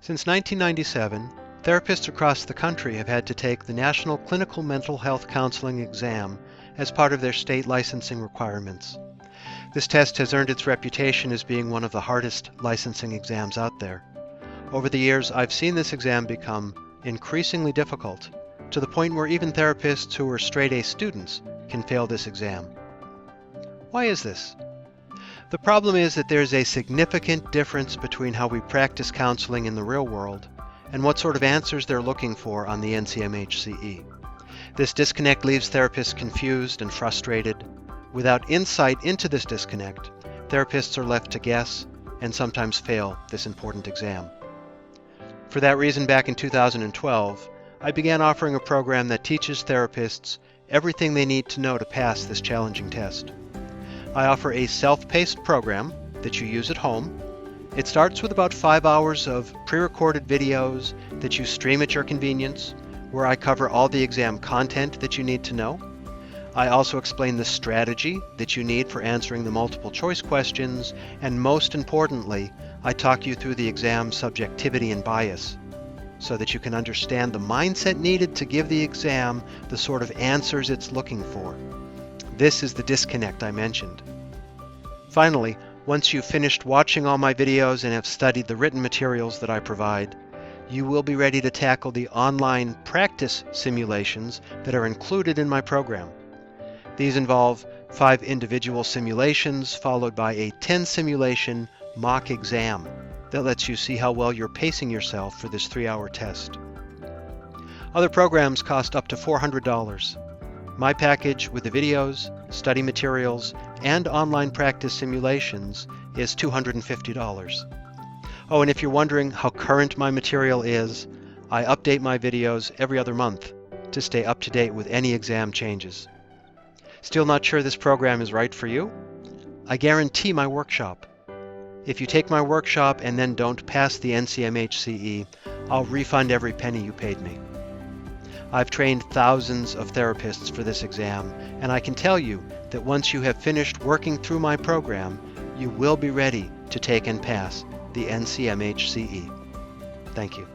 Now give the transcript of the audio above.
Since 1997, therapists across the country have had to take the National Clinical Mental Health Counseling exam as part of their state licensing requirements. This test has earned its reputation as being one of the hardest licensing exams out there. Over the years, I've seen this exam become increasingly difficult, to the point where even therapists who are straight-A students can fail this exam. Why is this? The problem is that there's a significant difference between how we practice counseling in the real world and what sort of answers they're looking for on the NCMHCE. This disconnect leaves therapists confused and frustrated. Without insight into this disconnect, therapists are left to guess and sometimes fail this important exam. For that reason, back in 2012, I began offering a program that teaches therapists everything they need to know to pass this challenging test. I offer a self-paced program that you use at home. It starts with about 5 hours of pre-recorded videos that you stream at your convenience, where I cover all the exam content that you need to know. I also explain the strategy that you need for answering the multiple choice questions, and most importantly, I talk you through the exam subjectivity and bias, so that you can understand the mindset needed to give the exam the sort of answers it's looking for. This is the disconnect I mentioned. Finally, once you've finished watching all my videos and have studied the written materials that I provide, you will be ready to tackle the online practice simulations that are included in my program. These involve 5 individual simulations followed by a 10-simulation mock exam that lets you see how well you're pacing yourself for this 3-hour test. Other programs cost up to $400. My package with the videos, study materials, and online practice simulations is $250. Oh, and if you're wondering how current my material is, I update my videos every other month to stay up to date with any exam changes. Still not sure this program is right for you? I guarantee my workshop. If you take my workshop and then don't pass the NCMHCE, I'll refund every penny you paid me. I've trained thousands of therapists for this exam, and I can tell you that once you have finished working through my program, you will be ready to take and pass the NCMHCE. Thank you.